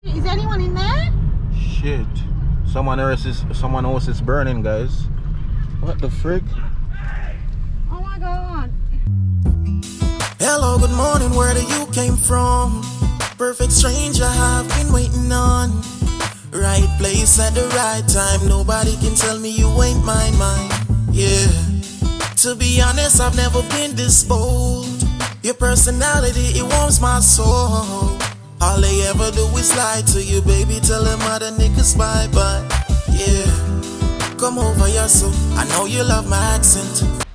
Is anyone in there? Shit. Someone else is burning, guys. What the frick? Oh my god. Hello, good morning, where do you came from? Perfect stranger I've been waiting on. Right place at the right time. Nobody can tell me you ain't mine. Yeah. To be honest, I've never been this bold. Your personality, it warms my soul. All they ever do is lie to you, baby. Tell them other niggas bye-bye. Yeah. Come over here, so I know you love my accent.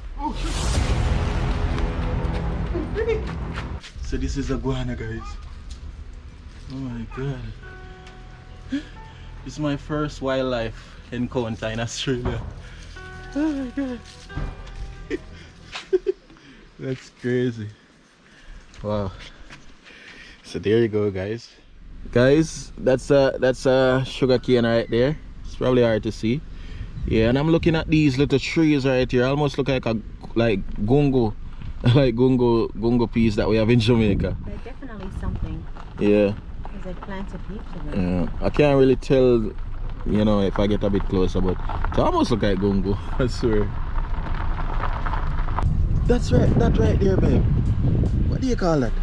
So this is iguana, guys. Oh my god. It's my first wildlife encounter in Australia. Oh my god. That's crazy. Wow. So there you go, guys. Guys, that's a sugar cane right there. It's probably hard to see. Yeah, and I'm looking at these little trees right here. Almost look like gungo. Like gungo peas that we have in Jamaica. They're definitely something. Yeah. Because they planted heaps of them. Yeah. I can't really tell, you know, if I get a bit closer, but it almost look like gungo. I swear. That's right. That right there, babe. What do you call that?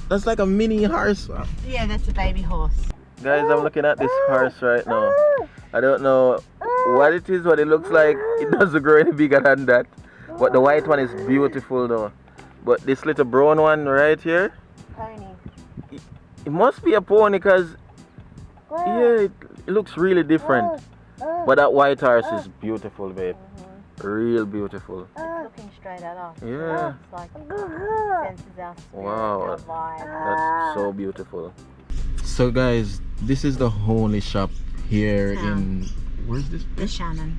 That's like a mini horse. Yeah, that's a baby horse. Guys, I'm looking at this horse right now. I don't know what it is, what it looks like. It doesn't grow any bigger than that. But the white one is beautiful though. But this little brown one right here, Pony. it must be a pony because yeah, it looks really different. But that white horse is beautiful, babe. Real beautiful. It's looking straight at us. Yeah. It's like senses our spirit, Wow, our vibe. that's so beautiful. So guys, this is the only shop here in, where's this? The Shannon.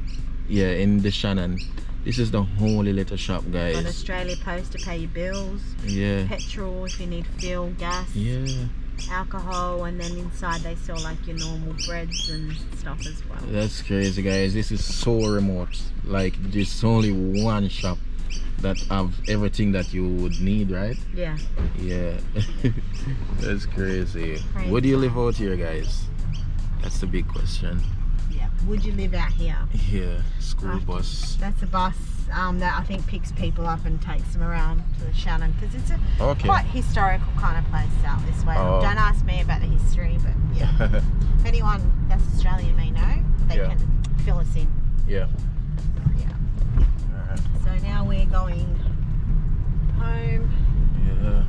Yeah, in the Shannon. This is the only little shop, guys. Got Australia Post to pay your bills. Yeah. Petrol if you need fuel, gas. Yeah. Alcohol, and then inside they sell like your normal breads and stuff as well. That's crazy, guys. This is so remote. Like there's only one shop that have everything that you would need, right? Yeah. Yeah. That's crazy. Would you live out here, guys? That's the big question. Yeah. Would you live out here? Yeah. School bus. That's a bus that I think picks people up and takes them around to the Shannon, because it's a quite historical kind of place out this way. Oh. Don't ask me about the history, but yeah. If anyone that's Australian may know, they can fill us in. Yeah. Yeah. Alright. So now we're going home. Yeah.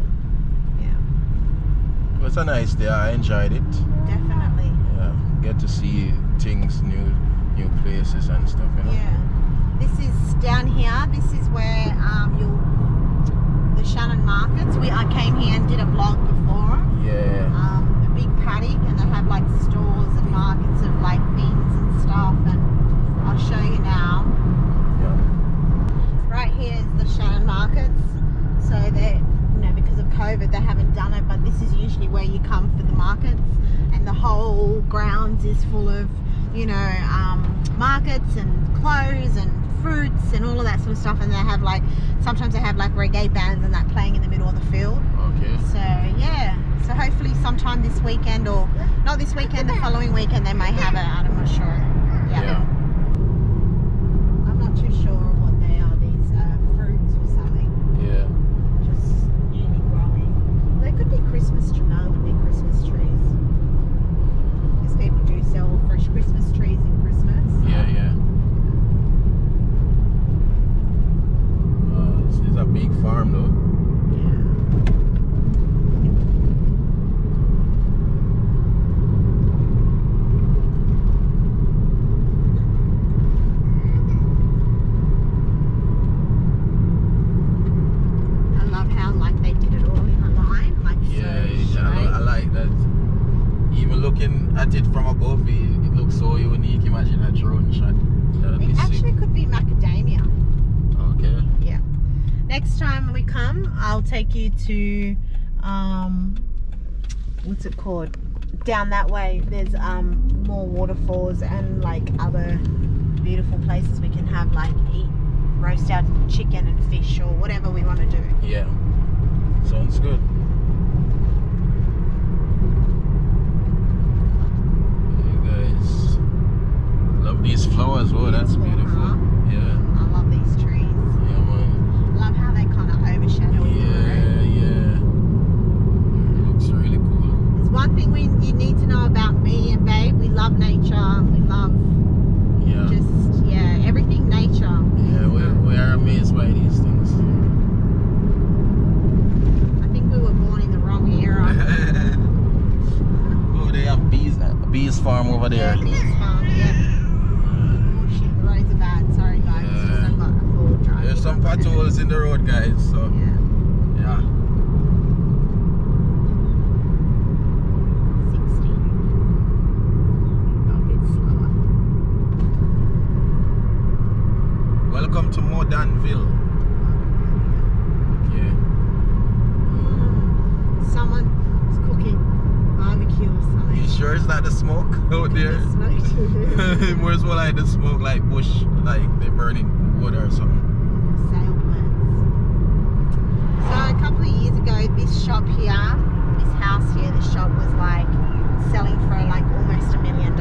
Yeah. It was a nice day. I enjoyed it. Definitely. Yeah. Get to see things, new places and stuff, you know. Yeah. This is down here. This is where the Shannon markets. I came here and did a vlog before. Yeah. A big paddock, and they have like stores and markets of like things and stuff. And I'll show you now. Yeah. Right here is the Shannon markets. So they, because of COVID, they haven't done it, but this is usually where you come for the markets, and the whole grounds is full of, markets and clothes and fruits and all of that sort of stuff. And they have sometimes they have like reggae bands and that playing in the middle of the field. Okay. So yeah, so hopefully sometime this weekend, or not this weekend, the following weekend they may have it. I'm not sure. Yeah. I'm not too sure what they are, these fruits or something. Yeah. Just newly growing. Well, they could be Christmas trees. No, it would be Christmas trees. Because people do sell fresh Christmas trees in Christmas. Yeah. It's a big farm though. I love how they did it all in a line. I like that. Even looking at it from above, it looks so unique. Imagine a drone shot. It actually could be macadamia. Okay. Yeah. Next time we come, I'll take you to what's it called? Down that way. There's more waterfalls and other beautiful places we can have eat roast out chicken and fish or whatever we want to do. Yeah. Sounds good. one thing you need to know about me and Babe, we love nature. We love everything nature. Yeah, we are amazed by these things. I think we were born in the wrong era. Oh, they have bees farm over there. Yeah, bees farm, yeah. Oh shit, the roads are bad. Sorry guys, it's just I've got a full drive. There's some potholes in the road, guys, so yeah. 60. Go a bit slower. Welcome to Modanville. Okay. Someone's cooking barbecue or something. You sure it's not the smoke out there? More so like the smoke, like bush, like they're burning wood or something. Sail plants. So a couple of years ago, this shop here, this house here, the shop was like selling for like almost $1 million.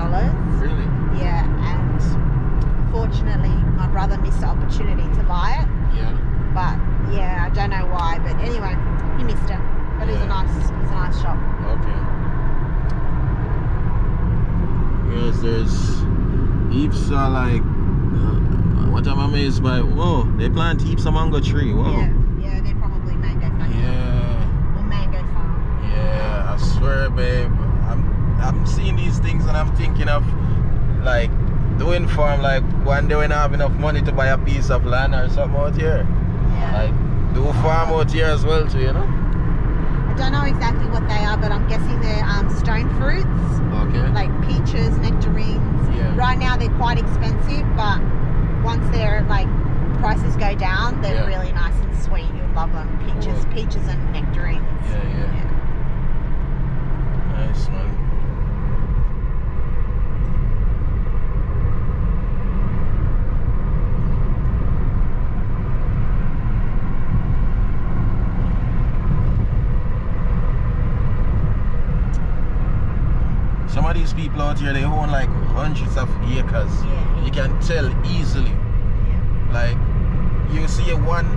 Really? Yeah, and fortunately, my brother missed the opportunity to buy it. Yeah. But yeah, I don't know why. But anyway, he missed it. But it was a nice shop. Okay. Yes, there's heaps of like. What I'm amazed by. Whoa, they plant heaps of mango tree. Whoa. Yeah, they're probably mango factory. Yeah. Or mango farm. Yeah, I swear, babe. I'm seeing these things and I'm thinking of like doing farm, like one day when I have enough money to buy a piece of land or something out here. Yeah. Like do farm out here as well too, you know? I don't know exactly what they are, but I'm guessing they're stone fruits. Okay. Like peaches, nectarines. Yeah. Right now they're quite expensive, but once their like prices go down, they're really nice and sweet. You'll love them. Peaches and nectarines. Yeah. Nice one. Some of these people out here, they own like hundreds of acres. Yeah. You can tell easily. Yeah. Like you see one,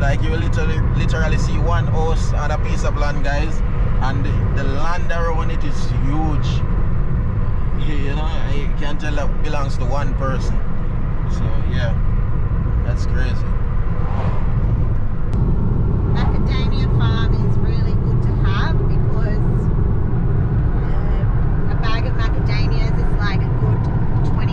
like you literally see one house on a piece of land, guys, and the land around it is huge. You know, you can tell that belongs to one person. So yeah, that's crazy. Macadamia farm is really good to have because a bag of macadamias is like a good $20.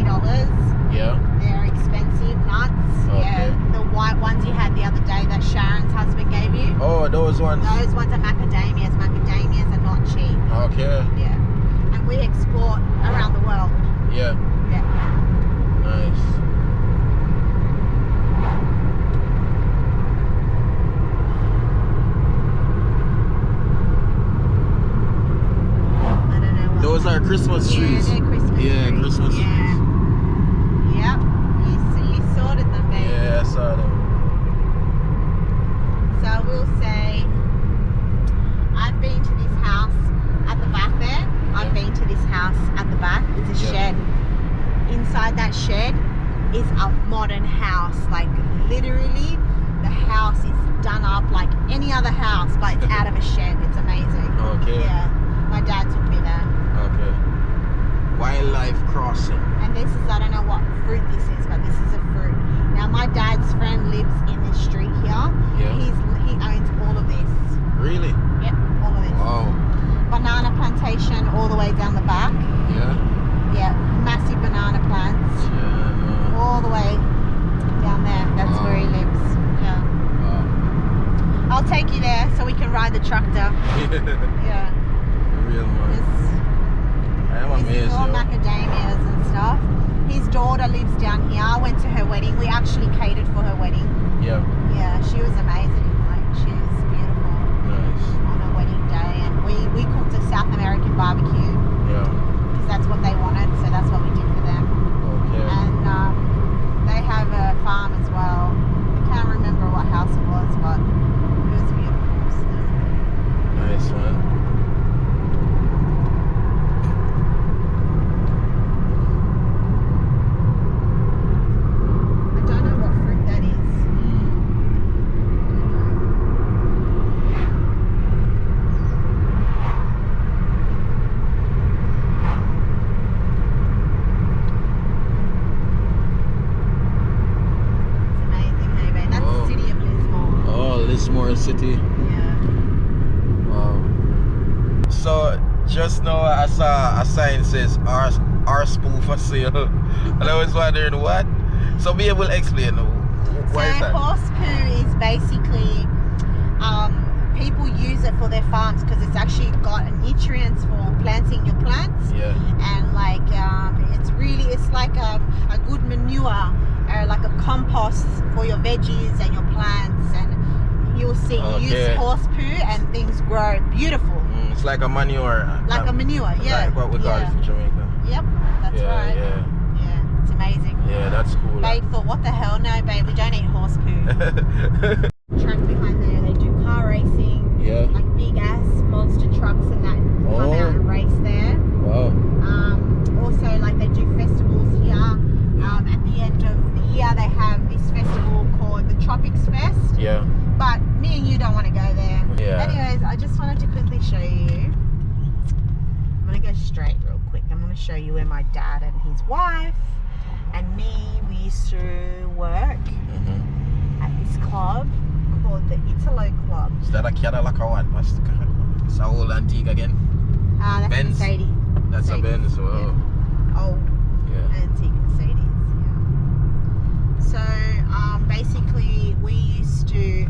Yeah. They're expensive nuts. Okay. Yeah. The white ones you had the other day that Sharon's husband gave you. Oh, those ones. Those ones are macadamias. Macadamias are not cheap. Okay. Yeah. And we export around the world. Yeah. Yeah. Nice. I don't know what. Those are Christmas trees. Yeah, they're Christmas trees. Yeah, Christmas trees. Yep. You sorted them, babe. Yeah, I saw them. So I will say, I've been to this house at the back there. I've been to this house at the back. It's a shed. Inside that shed is a modern house. Like literally, the house is done up like any other house, but it's out of a shed. It's amazing. Okay. Yeah. My dad took me there. Okay. Wildlife crossing. And this is, I don't know what fruit this is, but this is a fruit. Now my dad's friend lives in this street here. Yeah. He owns all of this. Really? Yep, all of this. Wow. Banana plantation all the way down the back. Yeah. Yeah, massive banana plants Yeah. all the way down there. That's where he lives. Yeah. Wow. I'll take you there so we can ride the tractor. Yeah. Real man. I am This is amazed. all Yo. macadamias and stuff. His daughter lives down here. I went to her wedding. We actually catered for her wedding. Yeah. Yeah, she was amazing. Like, she was beautiful Nice. on her wedding day. And we cooked a South American barbecue Yeah. because that's what they wanted. So that's what we did for them. Okay. And they have a farm as well. I can't remember what house it was, but it was beautiful. Still. Nice one. I don't know what fruit that is. city. Yeah. Wow. So just now I saw a sign says our spool for sale. And I was wondering what. So be able to explain why is that? Horse poo is basically people use it for their farms because it's actually got nutrients for planting your plants. Yeah. And like it's like a good manure or like a compost for your veggies and your plants, and you'll see you use horse poo and things grow beautiful. It's like a manure. Like a manure, yeah. Like what we call it in Jamaica. Yep, that's right. Yeah. Yeah, it's amazing. Yeah, that's cool. Babe thought, what the hell? No, babe, we don't eat horse poo. Track behind there, they do car racing. Yeah. Like big ass monster trucks and that come out and race there. Wow. Also, like they do festivals here. At the end of the year, they have this festival called the Tropics Fest. Yeah. But me and you don't want to go there. Yeah. Anyways, I just wanted to quickly show you. I'm going to go straight real quick. I'm going to show you where my dad and his wife and me, we used to work at this club called the Italo Club. Is that a Cadillac or what? It's an old antique again? That's Benz. a Mercedes. That's a Benz, so Yeah. Old antique Mercedes, yeah. So basically we used to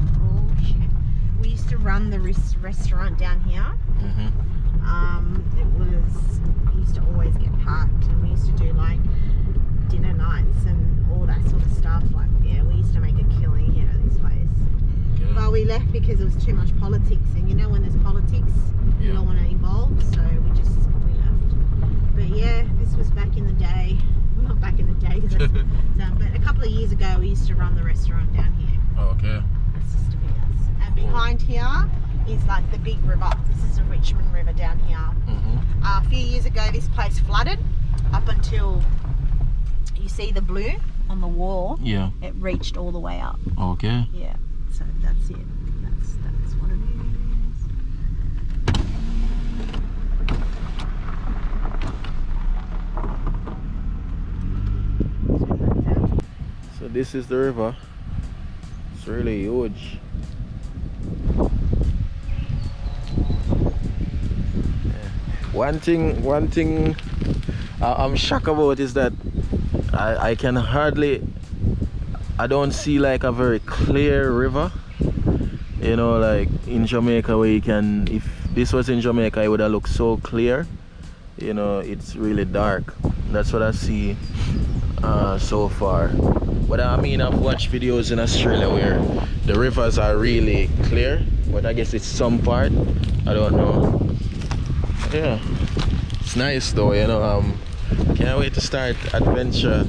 run the restaurant down here. We used to always get packed, and we used to do like dinner nights and all that sort of stuff. Like, yeah, we used to make a killing here at this place. Okay. But we left because it was too much politics, and you know when there's politics, you don't want to involve, so we left. But yeah, this was back in the day. Well, not back in the day, but a couple of years ago, we used to run the restaurant down here. Oh, okay. That's just to be us. And behind here is like the big river. This is the Richmond River down here. A few years ago, this place flooded up until you see the blue on the wall. Yeah. It reached all the way up. Okay. Yeah. So that's it. That's what it is. So this is the river. It's really huge. One thing I'm shocked about is that I don't see like a very clear river, you know, like in Jamaica where you can, if this was in Jamaica, it would have looked so clear, you know. It's really dark. That's what I see so far. But I mean, I've watched videos in Australia where the rivers are really clear, but I guess it's some part, I don't know. Yeah, it's nice though, you know. Can't wait to start adventure,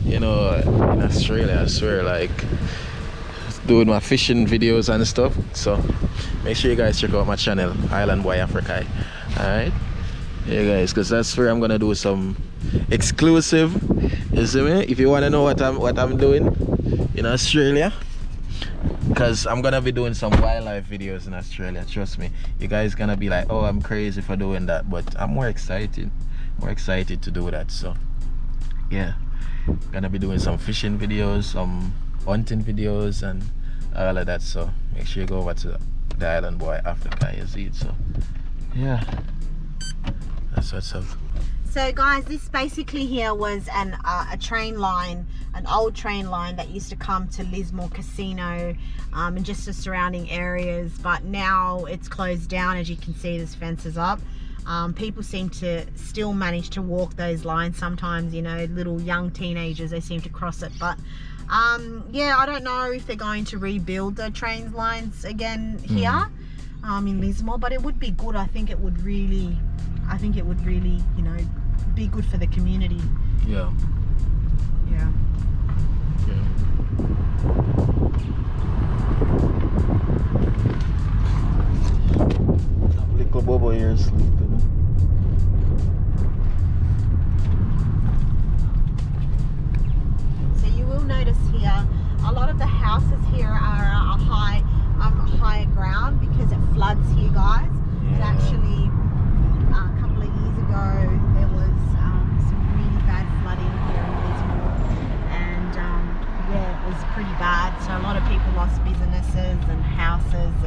you know, in Australia. I swear, like doing my fishing videos and stuff. So make sure you guys check out my channel, Island Boy Afrik I. Alright, yeah guys, because that's where I'm gonna do some exclusive, you see me, if you want to know what I'm doing in Australia, because I'm gonna be doing some wildlife videos in Australia. Trust me, you guys gonna be like, oh, I'm crazy for doing that, but I'm more excited to do that. So yeah, gonna be doing some fishing videos, some hunting videos, and all of that. So make sure you go over to the Island Boy Afrik I, you see it. So yeah, that's what's up. So guys, this basically here was a train line, an old train line that used to come to Lismore Casino and just the surrounding areas, but now it's closed down. As you can see, there's fences up. People seem to still manage to walk those lines sometimes, you know, little young teenagers, they seem to cross it. But yeah, I don't know if they're going to rebuild the train lines again here in Lismore, but it would be good. I think it would really, you know, be good for the community. Yeah. Yeah. Little Bobo here sleeping. So you will notice here, a lot of the houses here are higher ground because it floods here, guys. Yeah. And actually, a couple of years ago, there was some really bad flooding here in Lismore, and yeah, it was pretty bad. So a lot of people lost businesses and houses,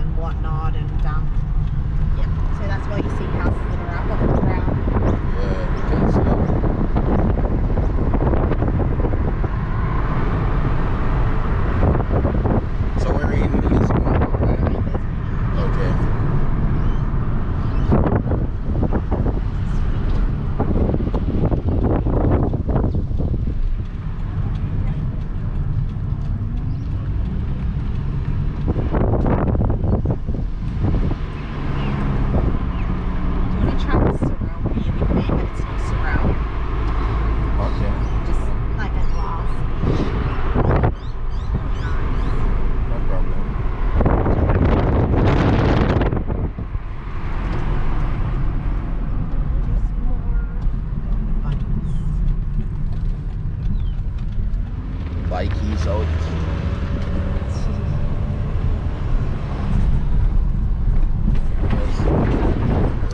Bikeys out.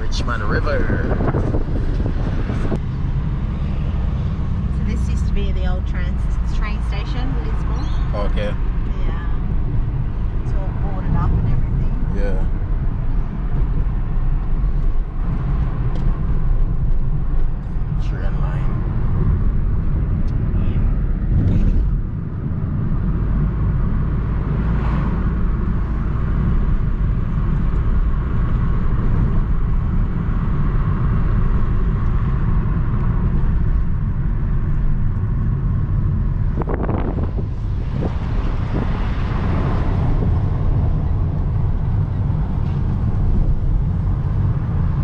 Richmond River. So this used to be the old train station, Lismore. Okay. Yeah. It's all boarded up and everything. Yeah. Train line.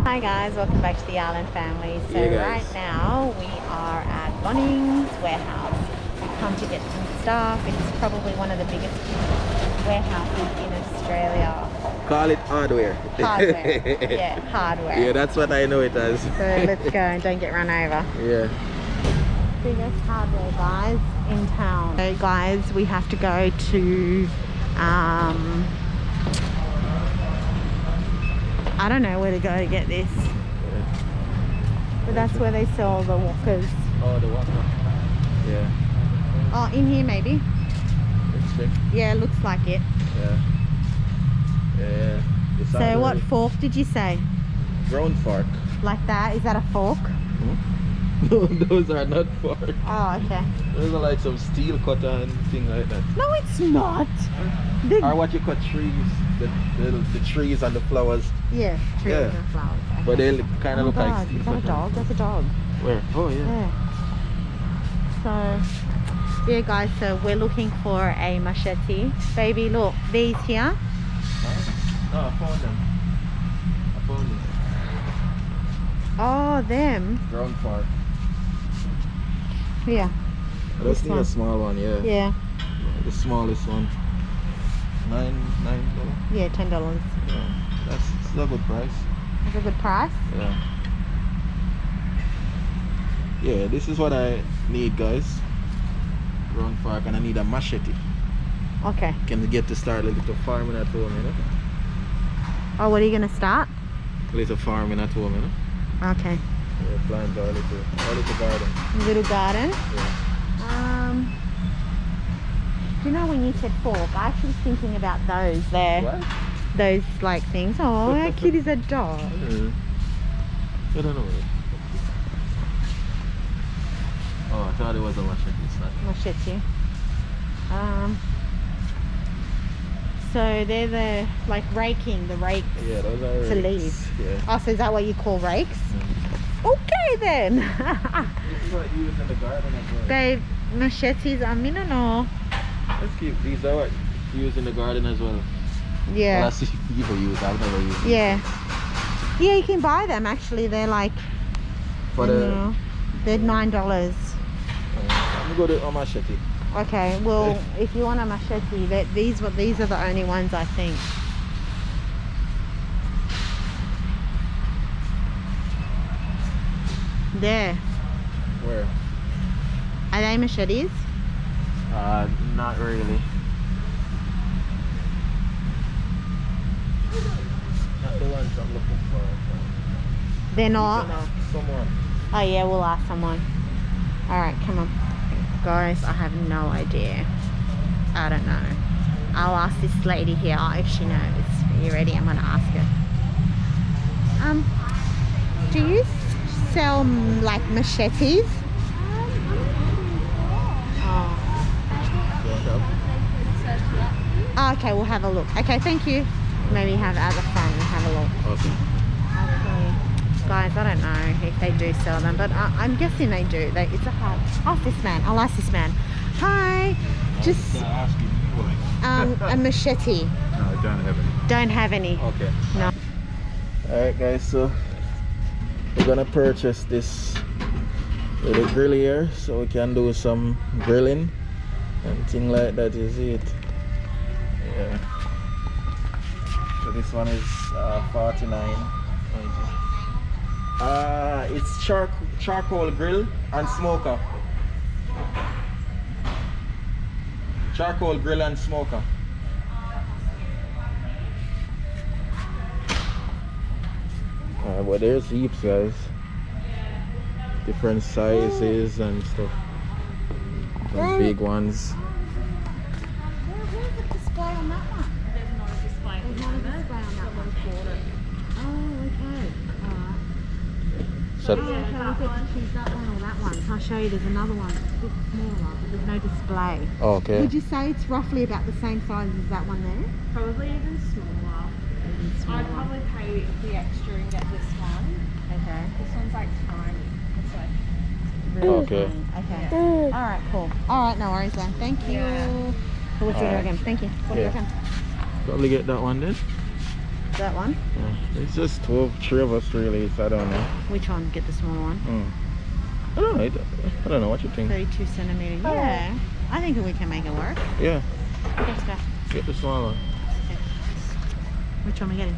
Hi guys, welcome back to the Island family. So Yeah, guys. right now we are at Bunnings Warehouse. Come to get some stuff. It's probably one of the biggest warehouses in Australia. Call it hardware. Hardware. Yeah, hardware. Yeah, that's what I know it as. So let's go and don't get run over. Yeah. Biggest hardware guys in town. So guys, we have to go to I don't know where to go to get this, but that's where they sell the walkers. Oh, the walker. Yeah. Oh, in here maybe. Let's check. Yeah, looks like it. Yeah. Yeah. It's So hardware. what fork did you say? Ground fork. Like that? Is that a fork? No, those are not forks. Oh, okay. Those are like some steel cutter and thing like that. No, it's not. Or what you cut trees, the trees and the flowers. Yeah, trees Yeah. and flowers. Okay. But they kind of Oh look God, like steel is that a cutter. dog? That's a dog. Where? Oh yeah. Yeah. So, yeah guys, so we're looking for a machete. Baby, look, these here. No, I found them. I found them. Oh, them. Ground fork. Yeah. I This just need one. a small one, yeah. Yeah. The smallest one. $9. Yeah, $10. Yeah. That's a good price. That's a good price. Yeah. Yeah, this is what I need, guys. Ground fork, and I need a machete. Okay. Can get to start a little farming at home, you know? Oh, what are you gonna start? A little farming at home, you know? Okay. Yeah, plant our little garden. Little garden. Yeah. Do you know when you said fork, I actually was thinking about those there. What? Those like things. Oh, how cute is a dog? I don't know. Oh, I thought it was a machete. It's not. Machete. So they're the like raking, the rakes. Yeah, those are To rakes. leave. Yeah. Oh, so is that what you call rakes? Okay then. This is what you use in the garden as well. Babe, machetes, I mean, no. Let's keep these are what you use in the garden as well. Well, Yeah. I see people use. I've never used them. Yeah. Yeah, you can buy them actually. They're like, For I the don't know, they're $9. I'm gonna go to a machete. Okay, well, if you want a machete, these are the only ones I think. There. Where? Are they machetes? Not really. Not the ones I'm looking for. They're You not. can ask someone. Oh yeah, we'll ask someone. Alright, come on. Guys, I have no idea. I don't know. I'll ask this lady here if she knows. Are you ready? I'm gonna ask her. Do you sell like machetes? Oh. Oh, okay, we'll have a look. Okay, thank you. Maybe have at the front and have a look. Okay. Guys, I don't know if they do sell them, but I'm guessing they do. It's a hard. Ask this man. I'll ask this man. Hi. Just a machete. No, I don't have any. Don't have any. Okay. No. Alright guys, so we're gonna purchase this little grill here so we can do some grilling and thing like that, you see it. Yeah. So this one is $49.90. It's charcoal grill and smoker. Charcoal grill and smoker. Well, there's heaps, guys. Different sizes and stuff. Some big ones. Where's the display on that one? There's not a display. There's not a display on that one. Oh, okay. Alright. So, Okay, we get to choose that one or that one. I'll show you, there's another one. It's a bit smaller, but there's no display. oh, okay. Would you say it's roughly about the same size as that one there? Probably even smaller. I'd probably pay the extra and get this one. Okay. This one's like tiny. It's like Really Okay. tiny. Okay. Alright, cool. Alright, no worries then. Thank you. Yeah. So what do you Alright. reckon? Thank you. What do you Yeah. reckon? Probably get that one then. That one? Yeah. It's just three of us really, so I don't know. Which one? Get the smaller one? I don't know. I don't know what you think. 32 centimeter. Yeah. I think we can make it work. Yeah, Let's go. get the small one. Okay. Which one are we getting?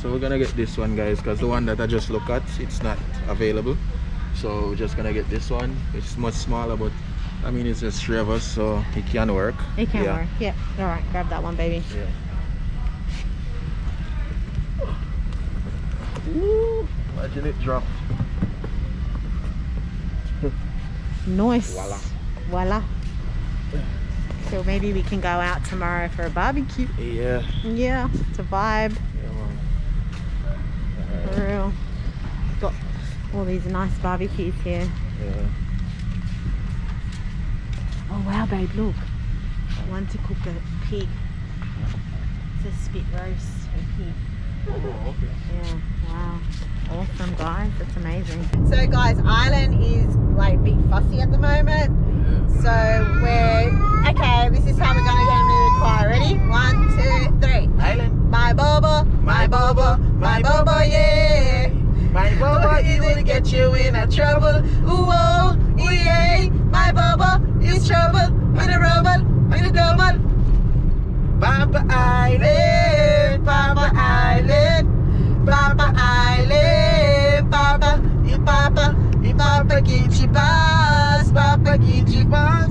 So we're gonna get this one, guys, because the one that I just looked at, it's not available. So we're just gonna get this one. It's much smaller, but I mean it's just three of us, so it can work. It can work. Yep. Alright, grab that one, baby. Yeah. Ooh, imagine it drop. Nice. Voila. Voila. So maybe we can go out tomorrow for a barbecue. Yeah. Yeah, it's a vibe. Yeah, man. For real. Got all these nice barbecues here. Yeah. Oh wow, babe, look. One to cook a pig. It's a spit roast and pig. Oh, okay. Yeah, wow. Awesome, guys. That's amazing. So, guys, Island is like a bit fussy at the moment. Yeah. So, okay, this is how we're going to get him to quiet. Ready? 1, 2, 3. Island. My Bobo, my Bobo, my Bobo, yeah. My Bobo, it will get you in a trouble. Ooh, oh, yeah. My Bobo is trouble. In a rubble, in a double. Papa Island, Papa Island, Papa Island, Papa, Papa get you pass, Papa get you pass,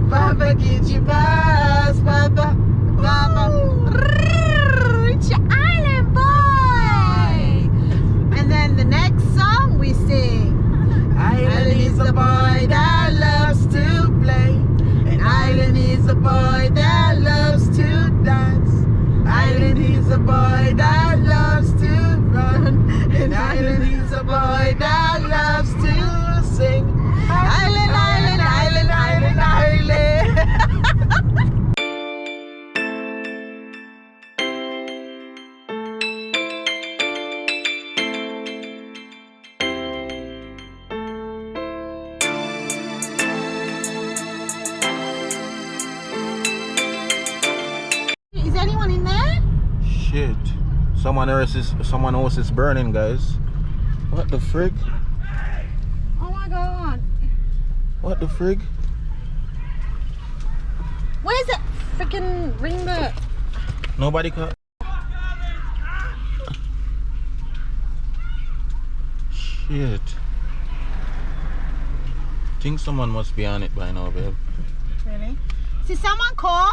Papa get you pass, Papa, it's your island boy. And then the next song we sing, Island is the boy that loves to play, and Island is the boy that loves to dance. Island is a boy that loves to run, and Island is a boy that loves to sing. Island, Island, Island, Island, Island. Is anyone in there? Shit. Someone else is burning, guys. What the frig? Oh my god. What the frig? Where's that freaking ring there? Nobody caught. Shit. Think someone must be on it by now, babe. Really? Did someone call?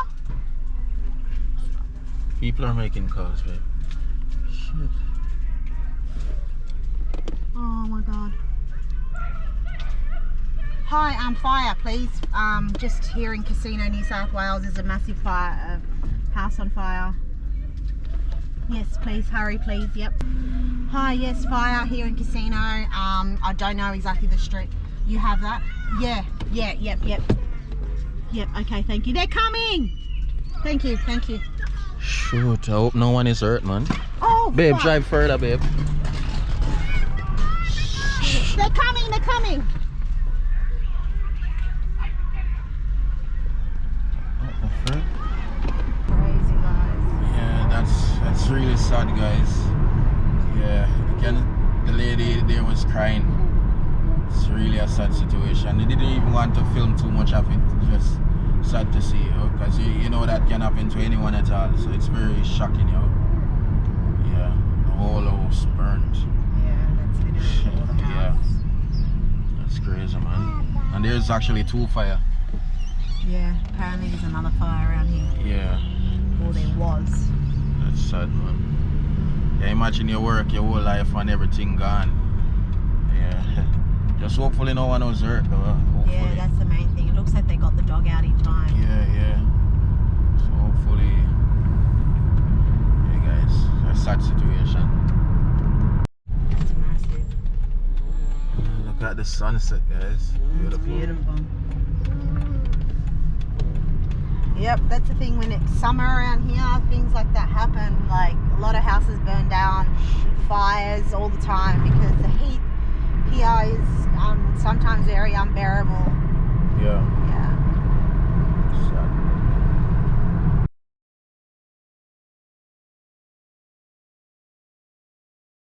People are making calls, babe. Shit. Oh my god. Hi, fire, please. Just here in Casino, New South Wales, there's a massive fire, house on fire. Yes, please, hurry, please. Yep. Hi, yes, fire here in Casino. I don't know exactly the street. You have that? Yeah, yep. Yep, okay, thank you. They're coming! Thank you. Shoot, I hope no one is hurt, man. Oh, Babe, fuck. drive further, babe. They're coming! What the frick? Crazy, guys. Yeah, that's really sad, guys. Yeah, again, the lady there was crying. It's really a sad situation. They didn't even want to film too much of it. Just sad to see, because you know that can happen to anyone at all. So it's very shocking, yo. Yeah, the whole house burned. Yeah, that's literally all the Yeah. house. That's crazy, man. And there's actually 2 fires. Yeah, apparently there's another fire around here. Yeah. Or there was. That's sad, man. Yeah, imagine you work your whole life and everything gone. Yeah. Just hopefully no one was hurt though. Hopefully. Yeah, that's the main thing. It looks like they got the dog out in time. Yeah. So hopefully, yeah guys, a sad situation. That's massive. Look at the sunset, guys. Beautiful. It's beautiful. Yep, that's the thing when it's summer around here, things like that happen. Like a lot of houses burn down, fires all the time because the heat here is sometimes very unbearable. Yeah.